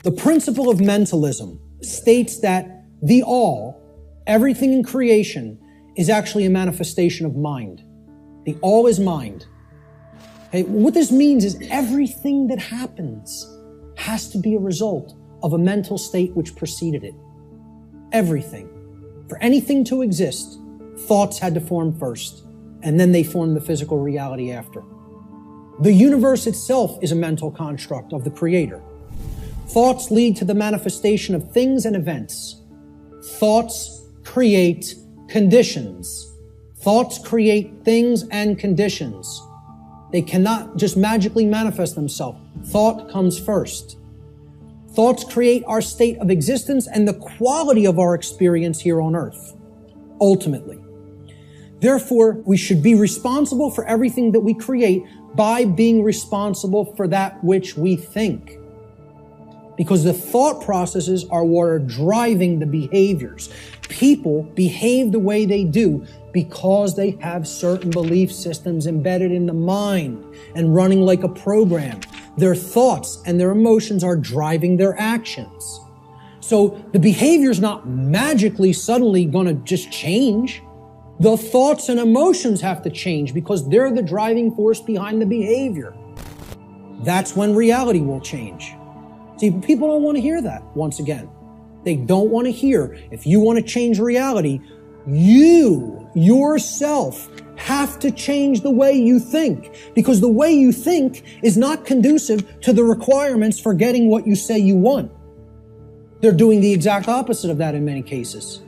The principle of mentalism states that the all, everything in creation, is actually a manifestation of mind. The all is mind. Okay? What this means is everything that happens has to be a result of a mental state which preceded it. Everything. For anything to exist, thoughts had to form first, and then they formed the physical reality after. The universe itself is a mental construct of the Creator. Thoughts lead to the manifestation of things and events. Thoughts create conditions. Thoughts create things and conditions. They cannot just magically manifest themselves. Thought comes first. Thoughts create our state of existence and the quality of our experience here on earth, ultimately. Therefore, we should be responsible for everything that we create by being responsible for that which we think. Because the thought processes are what are driving the behaviors. People behave the way they do because they have certain belief systems embedded in the mind and running like a program. Their thoughts and their emotions are driving their actions. So the behavior is not magically suddenly going to just change. The thoughts and emotions have to change because they're the driving force behind the behavior. That's when reality will change. See, people don't want to hear that, once again. They don't want to hear, if you want to change reality, you, yourself, have to change the way you think. Because the way you think is not conducive to the requirements for getting what you say you want. They're doing the exact opposite of that in many cases.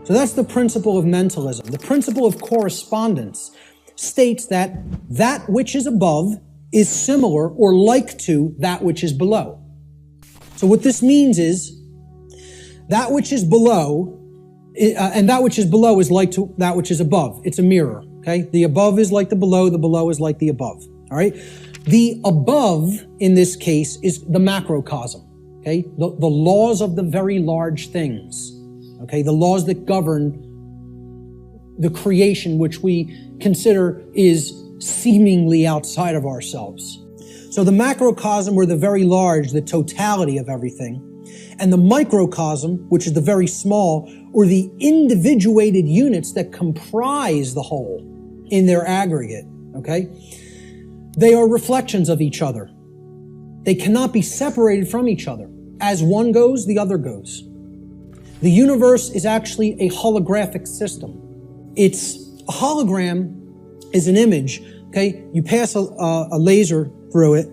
So that's the principle of mentalism. The principle of correspondence states that that which is above is similar or like to that which is below. So what this means is that which is below, and that which is below is like to that which is above. It's a mirror, okay? The above is like the below is like the above, all right? The above, in this case, is the macrocosm, okay? The laws of the very large things, okay? The laws that govern the creation which we consider is seemingly outside of ourselves. So the macrocosm, or the very large, the totality of everything, and the microcosm, which is the very small, or the individuated units that comprise the whole in their aggregate, okay? They are reflections of each other. They cannot be separated from each other. As one goes, the other goes. The universe is actually a holographic system. It's a hologram is an image, okay? You pass a laser through it,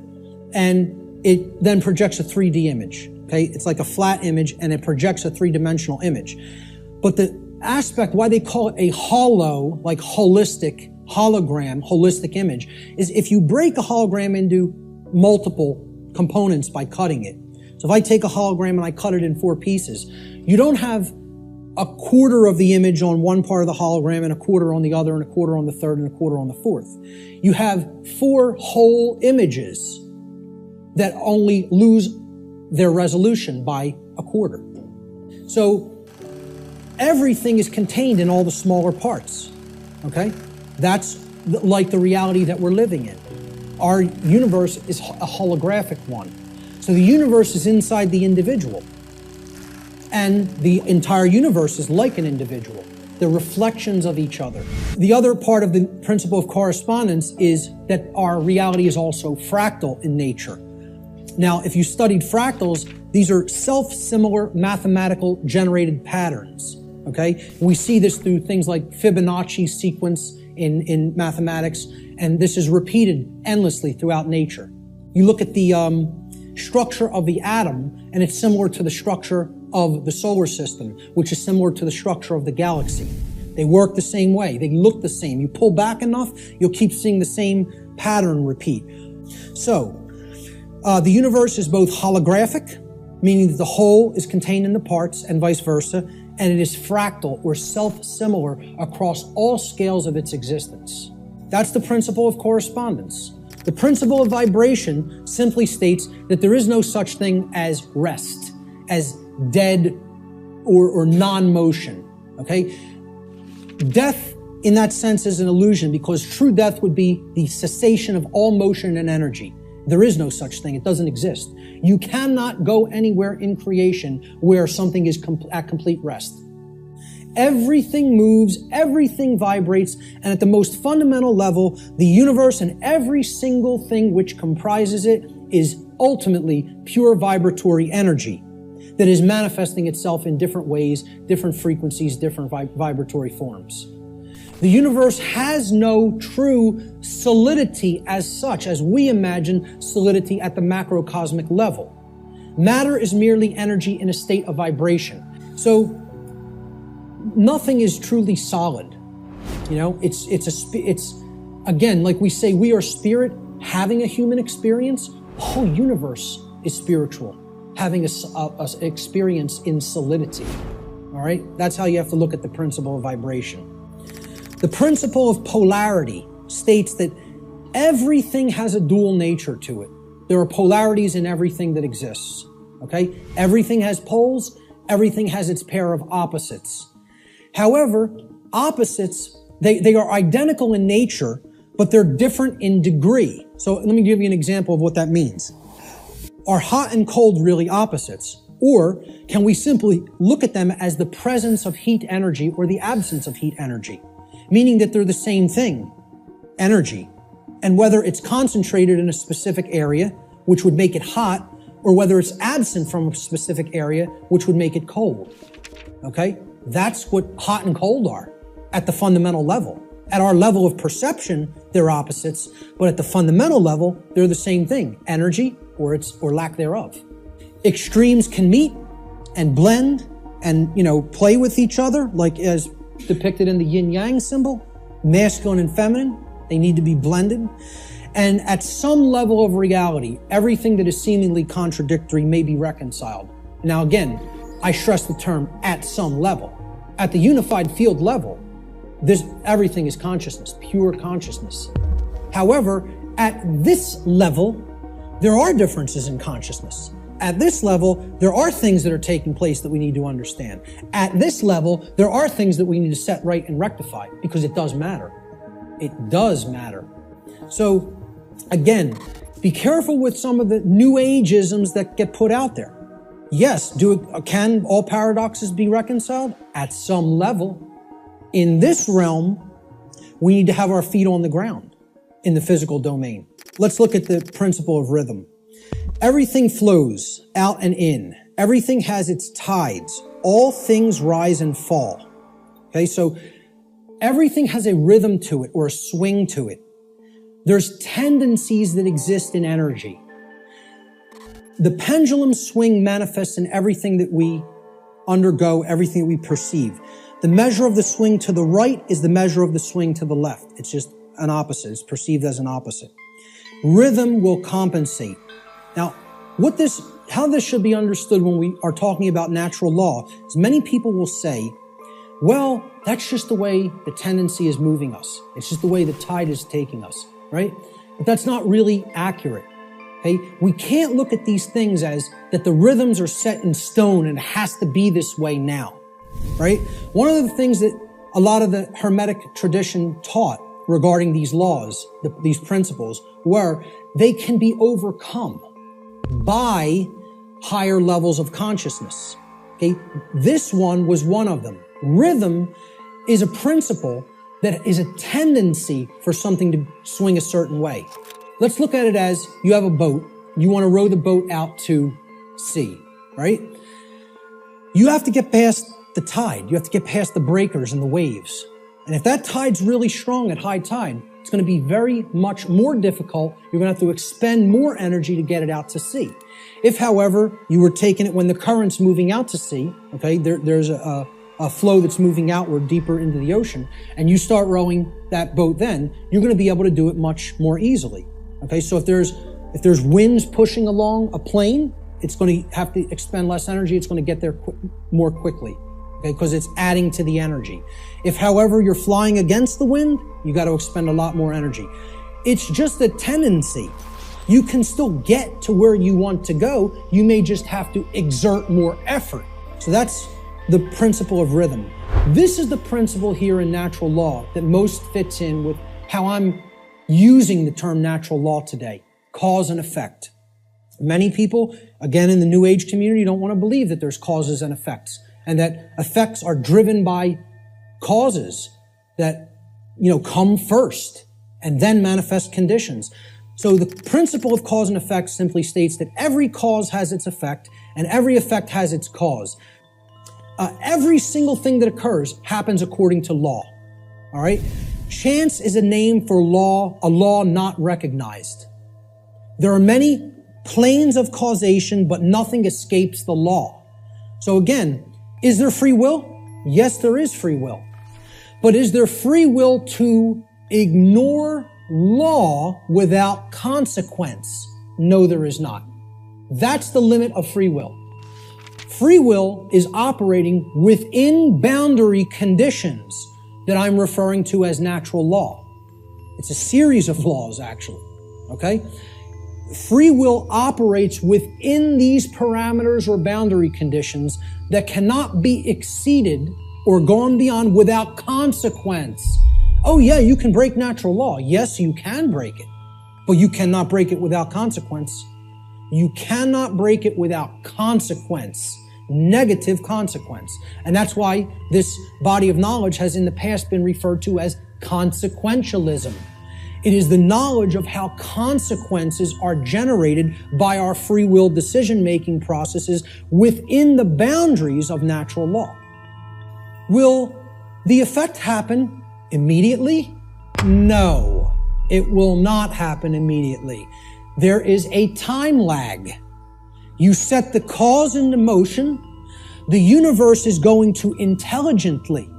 and it then projects a 3D image, okay? It's like a flat image, and it projects a three-dimensional image. But the aspect, why they call it a holo, like holistic, hologram, holistic image, is if you break a hologram into multiple components by cutting it. So if I take a hologram and I cut it in 4 pieces, you don't have a quarter of the image on one part of the hologram and a quarter on the other and a quarter on the third and a quarter on the fourth. You have 4 whole images that only lose their resolution by a quarter. So everything is contained in all the smaller parts, okay? That's like the reality that we're living in. Our universe is a holographic one. So the universe is inside the individual. And the entire universe is like an individual. They're reflections of each other. The other part of the principle of correspondence is that our reality is also fractal in nature. Now, if you studied fractals, these are self-similar mathematical generated patterns, okay? We see this through things like Fibonacci sequence in mathematics, and this is repeated endlessly throughout nature. You look at the structure of the atom, and it's similar to the structure of the solar system, which is similar to the structure of the galaxy. They work the same way. They look the same. You pull back enough, you'll keep seeing the same pattern repeat. So, the universe is both holographic, meaning that the whole is contained in the parts, and vice versa, and it is fractal or self-similar across all scales of its existence. That's the principle of correspondence. The principle of vibration simply states that there is no such thing as rest, as dead or non-motion, okay? Death, in that sense, is an illusion because true death would be the cessation of all motion and energy. There is no such thing. It doesn't exist. You cannot go anywhere in creation where something is at complete rest. Everything moves, everything vibrates, and at the most fundamental level, the universe and every single thing which comprises it is ultimately pure vibratory energy that is manifesting itself in different ways, different frequencies, different vibratory forms. The universe has no true solidity as such, as we imagine solidity at the macrocosmic level. Matter is merely energy in a state of vibration. So nothing is truly solid. You know, it's again, like we say, we are spirit having a human experience. The whole universe is spiritual, having a experience in solidity. All right? That's how you have to look at the principle of vibration. The principle of polarity states that everything has a dual nature to it. There are polarities in everything that exists. Okay? Everything has poles. Everything has its pair of opposites. However, opposites, they are identical in nature, but they're different in degree. So let me give you an example of what that means. Are hot and cold really opposites? Or can we simply look at them as the presence of heat energy or the absence of heat energy? Meaning that they're the same thing, energy. And whether it's concentrated in a specific area, which would make it hot, or whether it's absent from a specific area, which would make it cold. Okay? That's what hot and cold are at the fundamental level. At our level of perception, they're opposites, but at the fundamental level, they're the same thing, energy or lack thereof. Extremes can meet and blend and, play with each other, like as depicted in the yin-yang symbol, masculine and feminine. They need to be blended. And at some level of reality, everything that is seemingly contradictory may be reconciled. Now again, I stress the term at some level. At the unified field level, everything is consciousness, pure consciousness. However, at this level, there are differences in consciousness. At this level, there are things that are taking place that we need to understand. At this level, there are things that we need to set right and rectify because it does matter. It does matter. So, again, be careful with some of the new age-isms that get put out there. Yes, can all paradoxes be reconciled? At some level. In this realm, we need to have our feet on the ground in the physical domain. Let's look at the principle of rhythm. Everything flows out and in. Everything has its tides. All things rise and fall. Okay, so everything has a rhythm to it or a swing to it. There's tendencies that exist in energy. The pendulum swing manifests in everything that we undergo, everything that we perceive. The measure of the swing to the right is the measure of the swing to the left. It's just an opposite. It's perceived as an opposite. Rhythm will compensate. Now, how this should be understood when we are talking about natural law is many people will say, well, that's just the way the tendency is moving us. It's just the way the tide is taking us, right? But that's not really accurate. Okay? We can't look at these things as that the rhythms are set in stone and it has to be this way now, right? One of the things that a lot of the Hermetic tradition taught regarding these laws, these principles, were they can be overcome by higher levels of consciousness. Okay? This one was one of them. Rhythm is a principle that is a tendency for something to swing a certain way. Let's look at it as you have a boat. You want to row the boat out to sea, right? You have to get past the tide. You have to get past the breakers and the waves. And if that tide's really strong at high tide, it's going to be very much more difficult. You're going to have to expend more energy to get it out to sea. If, however, you were taking it when the current's moving out to sea, okay, there's a flow that's moving outward deeper into the ocean, and you start rowing that boat then, you're going to be able to do it much more easily. Okay, so if there's winds pushing along a plane, it's going to have to expend less energy. It's going to get there more quickly. Okay, because it's adding to the energy. If, however, you're flying against the wind, you got to expend a lot more energy. It's just a tendency. You can still get to where you want to go. You may just have to exert more effort. So that's the principle of rhythm. This is the principle here in natural law that most fits in with how I'm using the term natural law today. cause and effect. Many people, again in the New Age community, don't want to believe that there's causes and effects, and that effects are driven by causes that, come first and then manifest conditions. So the principle of cause and effect simply states that every cause has its effect and every effect has its cause. Every single thing that occurs happens according to law. All right? Chance is a name for law, a law not recognized. There are many planes of causation, but nothing escapes the law. So again, is there free will? Yes, there is free will. But is there free will to ignore law without consequence? No, there is not. That's the limit of free will. Free will is operating within boundary conditions that I'm referring to as natural law. It's a series of laws, actually. Okay? Free will operates within these parameters or boundary conditions that cannot be exceeded or gone beyond without consequence. Oh yeah, you can break natural law. Yes, you can break it, but you cannot break it without consequence. You cannot break it without consequence, negative consequence. And that's why this body of knowledge has in the past been referred to as consequentialism. It is the knowledge of how consequences are generated by our free will decision-making processes within the boundaries of natural law. Will the effect happen immediately? No, it will not happen immediately. There is a time lag. You set the cause into motion. The universe is going to intelligently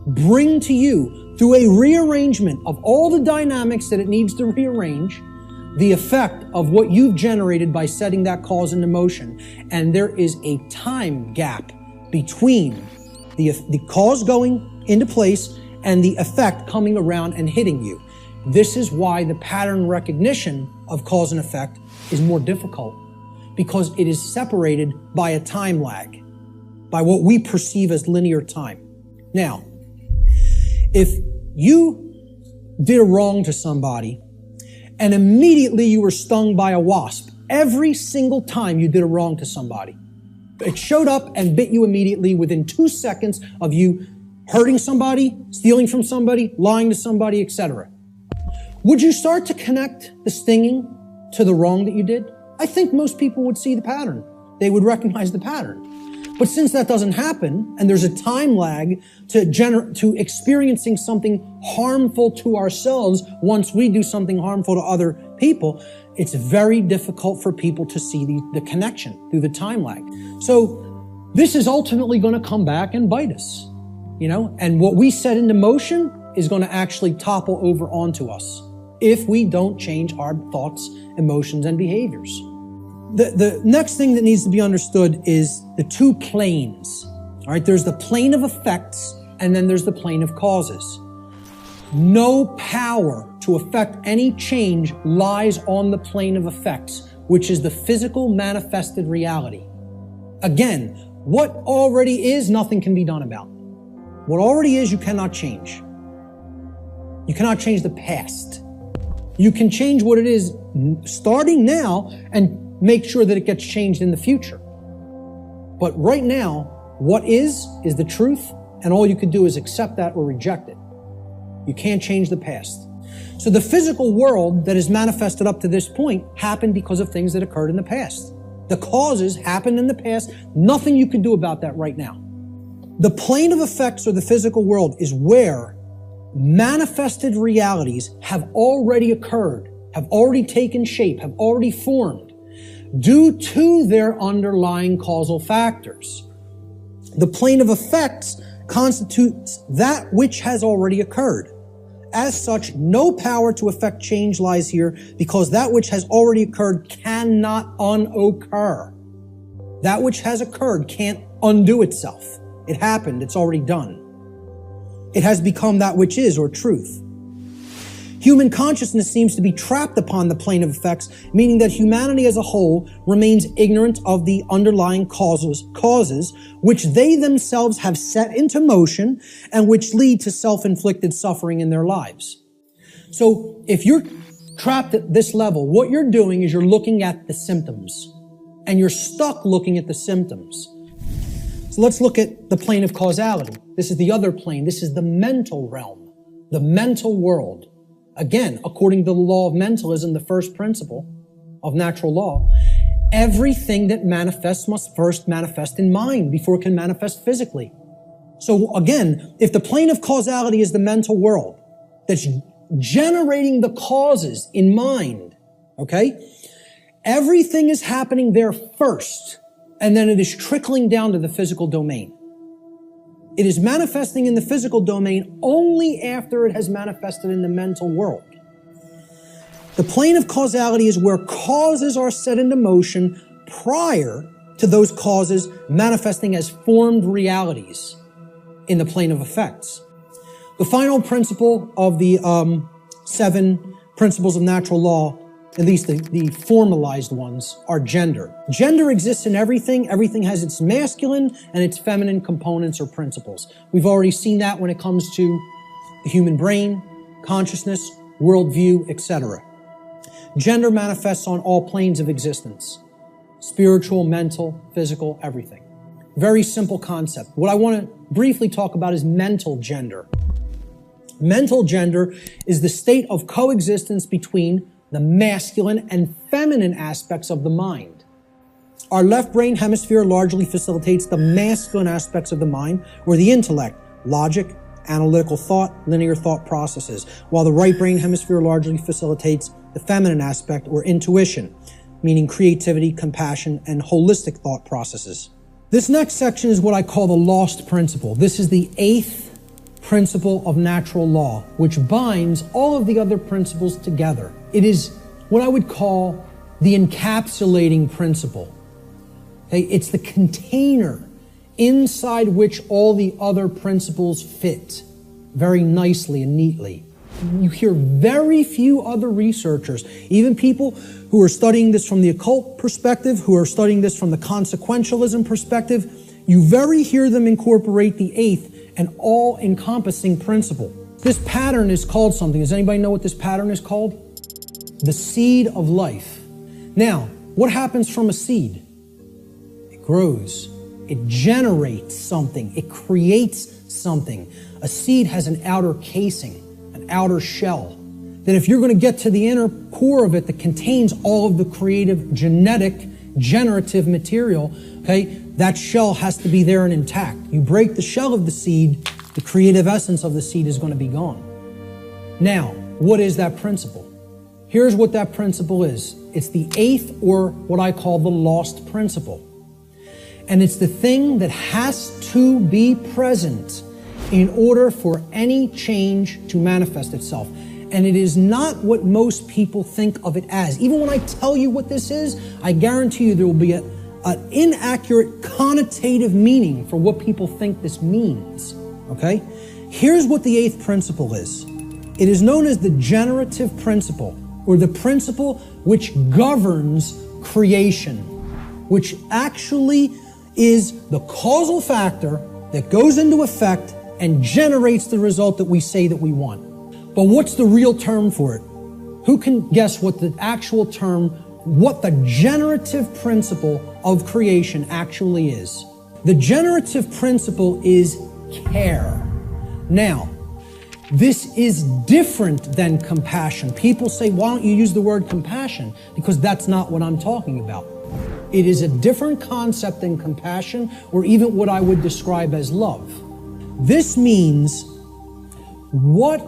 bring to you, through a rearrangement of all the dynamics that it needs to rearrange, the effect of what you've generated by setting that cause into motion. And there is a time gap between the cause going into place and the effect coming around and hitting you. This is why the pattern recognition of cause and effect is more difficult, because it is separated by a time lag, by what we perceive as linear time. Now, if you did a wrong to somebody and immediately you were stung by a wasp, every single time you did a wrong to somebody, it showed up and bit you immediately within 2 seconds of you hurting somebody, stealing from somebody, lying to somebody, etc. Would you start to connect the stinging to the wrong that you did? I think most people would see the pattern. They would recognize the pattern. But since that doesn't happen, and there's a time lag to experiencing something harmful to ourselves once we do something harmful to other people, it's very difficult for people to see the connection through the time lag. So this is ultimately going to come back and bite us, and what we set into motion is going to actually topple over onto us if we don't change our thoughts, emotions, and behaviors. The next thing that needs to be understood is the two planes. All right, there's the plane of effects, and then there's the plane of causes. No power to affect any change lies on the plane of effects, which is the physical manifested reality. Again, what already is, nothing can be done about. What already is, you cannot change. You cannot change the past. You can change what it is starting now and make sure that it gets changed in the future. But right now, what is the truth, and all you can do is accept that or reject it. You can't change the past. So the physical world that is manifested up to this point happened because of things that occurred in the past. The causes happened in the past. Nothing you can do about that right now. The plane of effects, or the physical world, is where manifested realities have already occurred, have already taken shape, have already formed, due to their underlying causal factors. The plane of effects constitutes that which has already occurred. As such, no power to affect change lies here, because that which has already occurred cannot unoccur. That which has occurred can't undo itself. It happened, it's already done. It has become that which is, or truth. Human consciousness seems to be trapped upon the plane of effects, meaning that humanity as a whole remains ignorant of the underlying causes which they themselves have set into motion and which lead to self-inflicted suffering in their lives. So if you're trapped at this level, what you're doing is you're looking at the symptoms. And you're stuck looking at the symptoms. So let's look at the plane of causality. This is the other plane. This is the mental realm, the mental world. Again, according to the law of mentalism, the first principle of natural law, everything that manifests must first manifest in mind before it can manifest physically. So again, if the plane of causality is the mental world that's generating the causes in mind, okay, everything is happening there first, and then it is trickling down to the physical domain. It is manifesting in the physical domain only after it has manifested in the mental world. The plane of causality is where causes are set into motion prior to those causes manifesting as formed realities in the plane of effects. The final principle of the 7 principles of natural law, at least the formalized ones, are gender. Gender exists in everything. Everything has its masculine and its feminine components or principles. We've already seen that when it comes to the human brain, consciousness, worldview, etc. Gender manifests on all planes of existence. Spiritual, mental, physical, everything. Very simple concept. What I want to briefly talk about is mental gender. Mental gender is the state of coexistence between the masculine and feminine aspects of the mind. Our left brain hemisphere largely facilitates the masculine aspects of the mind, or the intellect, logic, analytical thought, linear thought processes, while the right brain hemisphere largely facilitates the feminine aspect, or intuition, meaning creativity, compassion, and holistic thought processes. This next section is what I call the lost principle. This is the 8th principle of natural law, which binds all of the other principles together. It is what I would call the encapsulating principle. Okay? It's the container inside which all the other principles fit very nicely and neatly. You hear very few other researchers, even people who are studying this from the occult perspective, who are studying this from the consequentialism perspective, you very hear them incorporate the 8th and all-encompassing principle. This pattern is called something. Does anybody know what this pattern is called? The seed of life. Now, what happens from a seed? It grows. It generates something. It creates something. A seed has an outer casing, an outer shell. Then if you're going to get to the inner core of it that contains all of the creative, genetic, generative material, okay, that shell has to be there and intact. You break the shell of the seed, the creative essence of the seed is going to be gone. Now, what is that principle? Here's what that principle is. It's the 8th, or what I call the lost principle. And it's the thing that has to be present in order for any change to manifest itself. And it is not what most people think of it as. Even when I tell you what this is, I guarantee you there will be an inaccurate connotative meaning for what people think this means. Okay? Here's what the 8th principle is. It is known as the generative principle, or the principle which governs creation, which actually is the causal factor that goes into effect and generates the result that we say that we want. But what's the real term for it? Who can guess what the actual term, what the generative principle of creation actually is? The generative principle is care. Now, this is different than compassion. People say, why don't you use the word compassion? Because that's not what I'm talking about. It is a different concept than compassion, or even what I would describe as love. This means, what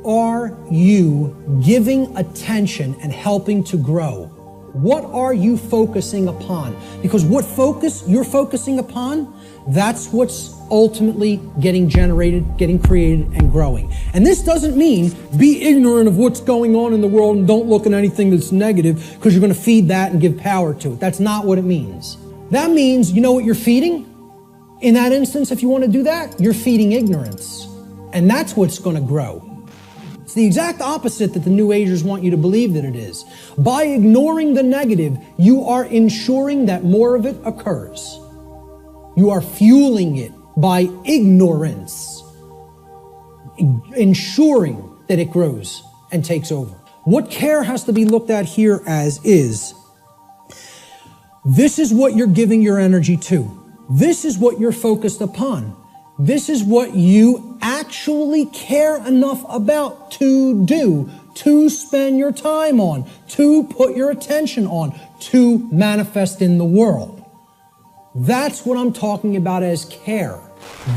are you giving attention and helping to grow? What are you focusing upon? Because what focus you're focusing upon, that's what's ultimately getting generated, getting created, and growing. And this doesn't mean be ignorant of what's going on in the world and don't look at anything that's negative because you're going to feed that and give power to it. That's not what it means. That means, you know what you're feeding? In that instance, if you want to do that, you're feeding ignorance. And that's what's going to grow. It's the exact opposite that the New Agers want you to believe that it is. By ignoring the negative, you are ensuring that more of it occurs. You are fueling it by ignorance, ensuring that it grows and takes over. What care has to be looked at here as is, this is what you're giving your energy to. This is what you're focused upon. This is what you actually care enough about to do, to spend your time on, to put your attention on, to manifest in the world. That's what I'm talking about as care.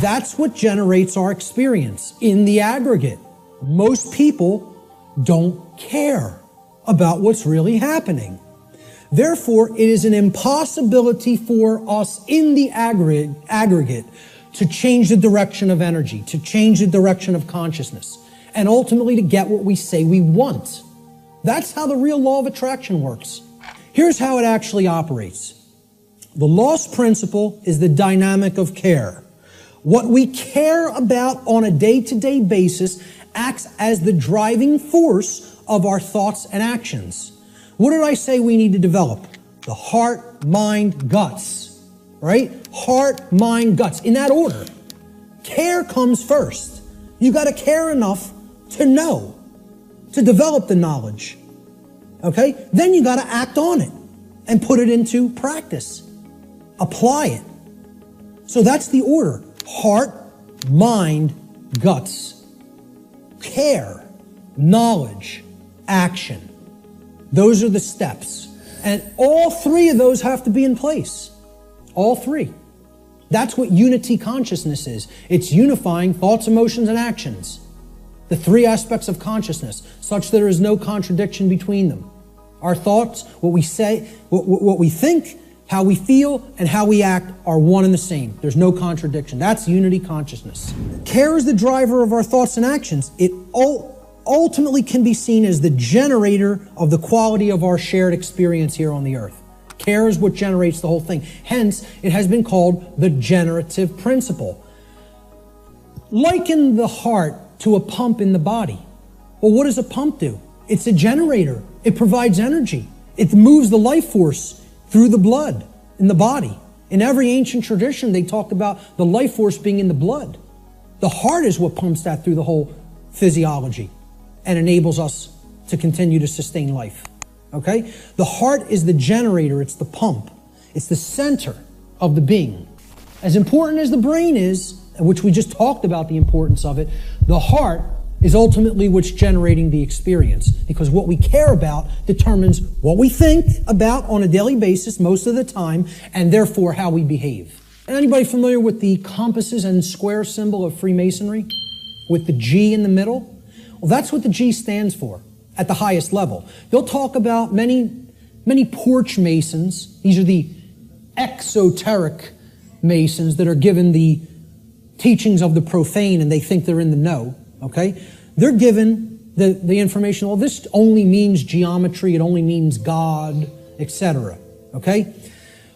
That's what generates our experience in the aggregate. Most people don't care about what's really happening. Therefore, it is an impossibility for us in the aggregate to change the direction of energy, to change the direction of consciousness, and ultimately to get what we say we want. That's how the real law of attraction works. Here's how it actually operates. The lost principle is the dynamic of care. What we care about on a day-to-day basis acts as the driving force of our thoughts and actions. What did I say we need to develop? The heart, mind, guts, right? Heart, mind, guts, in that order. Care comes first. You got to care enough to know, to develop the knowledge, okay? Then you got to act on it and put it into practice. Apply it. So that's the order. Heart, mind, guts. Care, knowledge, action. Those are the steps. And all three of those have to be in place. All three. That's what unity consciousness is. It's unifying thoughts, emotions, and actions. The three aspects of consciousness, such that there is no contradiction between them. Our thoughts, what we say, what we think, how we feel, and how we act are one and the same. There's no contradiction. That's unity consciousness. Care is the driver of our thoughts and actions. It ultimately can be seen as the generator of the quality of our shared experience here on the earth. Care is what generates the whole thing. Hence, it has been called the generative principle. Liken the heart to a pump in the body. Well, what does a pump do? It's a generator. It provides energy. It moves the life force through the blood in the body. In every ancient tradition, they talked about the life force being in the blood. The heart is what pumps that through the whole physiology and enables us to continue to sustain life. Okay? The heart is the generator. It's the pump. It's the center of the being. As important as the brain is, which we just talked about the importance of it, the heart is ultimately what's generating the experience, because what we care about determines what we think about on a daily basis most of the time, and therefore how we behave. Anybody familiar with the compasses and square symbol of Freemasonry? With the G in the middle? Well, that's what the G stands for at the highest level. They'll talk about many porch masons. These are the exoteric masons that are given the teachings of the profane and they think they're in the know. Okay? They're given the information, well, this only means geometry, it only means God, etc. Okay?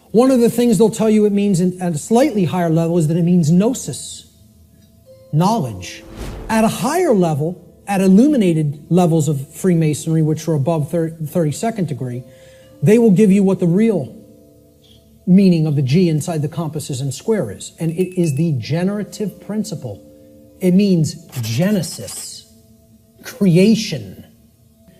One of the things they'll tell you it means at a slightly higher level is that it means gnosis, knowledge. At a higher level, at illuminated levels of Freemasonry, which are above 32nd degree, they will give you what the real meaning of the G inside the compasses and square is. And it is the generative principle. It means Genesis, creation.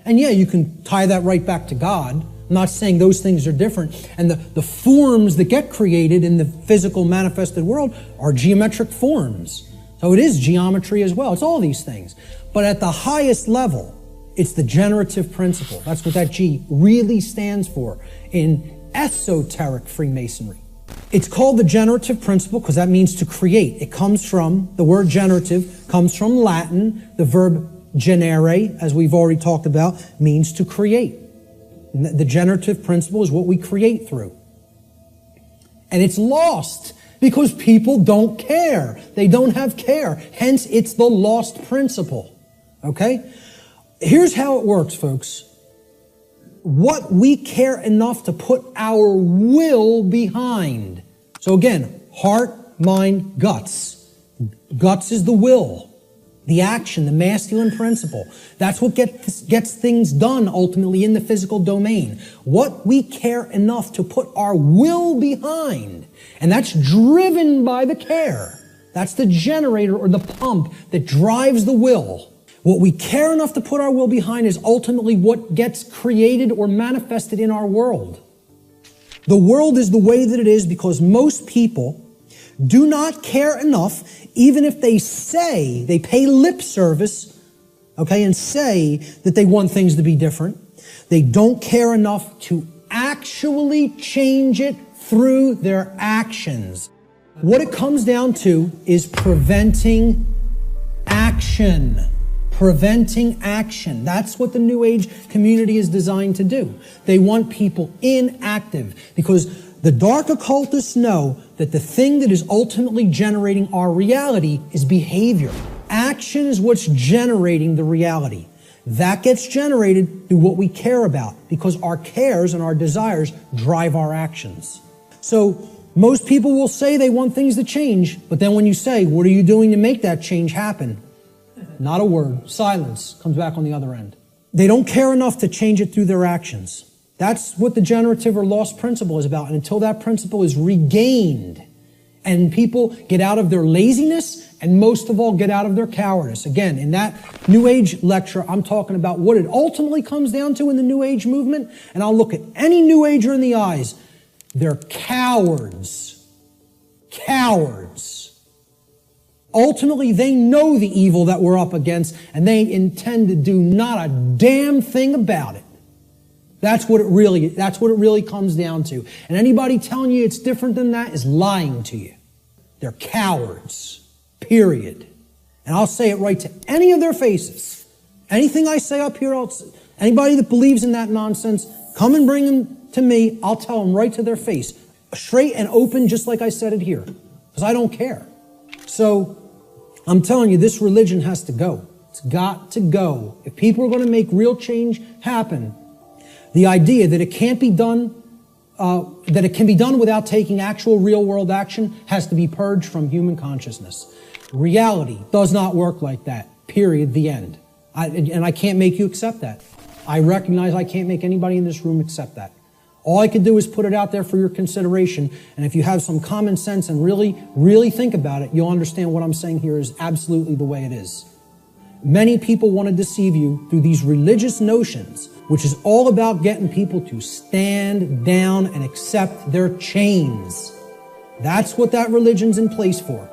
And yeah, you can tie that right back to God. I'm not saying those things are different. And the forms that get created in the physical manifested world are geometric forms. So it is geometry as well. It's all these things. But at the highest level, it's the generative principle. That's what that G really stands for in esoteric Freemasonry. It's called the generative principle because that means to create. It comes from, the word generative comes from Latin. The verb generare, as we've already talked about, means to create. And the generative principle is what we create through. And it's lost because people don't care. They don't have care. Hence, it's the lost principle. Okay? Here's how it works, folks. What we care enough to put our will behind. So again, heart, mind, guts. Guts is the will, the action, the masculine principle. That's what gets things done ultimately in the physical domain. What we care enough to put our will behind. And that's driven by the care. That's the generator or the pump that drives the will. What we care enough to put our will behind is ultimately what gets created or manifested in our world. The world is the way that it is because most people do not care enough, even if they say, they pay lip service, okay, and say that they want things to be different. They don't care enough to actually change it through their actions. What it comes down to is preventing action. Preventing action. That's what the New Age community is designed to do. They want people inactive because the dark occultists know that the thing that is ultimately generating our reality is behavior. Action is what's generating the reality. That gets generated through what we care about because our cares and our desires drive our actions. So most people will say they want things to change, but then when you say, what are you doing to make that change happen? Not a word. Silence comes back on the other end. They don't care enough to change it through their actions. That's what the generative or lost principle is about. And until that principle is regained and people get out of their laziness and most of all get out of their cowardice. Again, in that New Age lecture, I'm talking about what it ultimately comes down to in the New Age movement. And I'll look at any New Ager in the eyes. They're cowards. Cowards. Ultimately, they know the evil that we're up against, and they intend to do not a damn thing about it. That's what it really comes down to. And anybody telling you it's different than that is lying to you. They're cowards. Period. And I'll say it right to any of their faces. Anything I say up here, anybody that believes in that nonsense, come and bring them to me. I'll tell them right to their face. Straight and open, just like I said it here. Because I don't care. So, I'm telling you, this religion has to go. It's got to go. If people are going to make real change happen, the idea that it can't be done, that it can be done without taking actual real world action has to be purged from human consciousness. Reality does not work like that. Period. The end. And I can't make you accept that. I recognize I can't make anybody in this room accept that. All I can do is put it out there for your consideration. And if you have some common sense and really, really think about it, you'll understand what I'm saying here is absolutely the way it is. Many people want to deceive you through these religious notions, which is all about getting people to stand down and accept their chains. That's what that religion's in place for.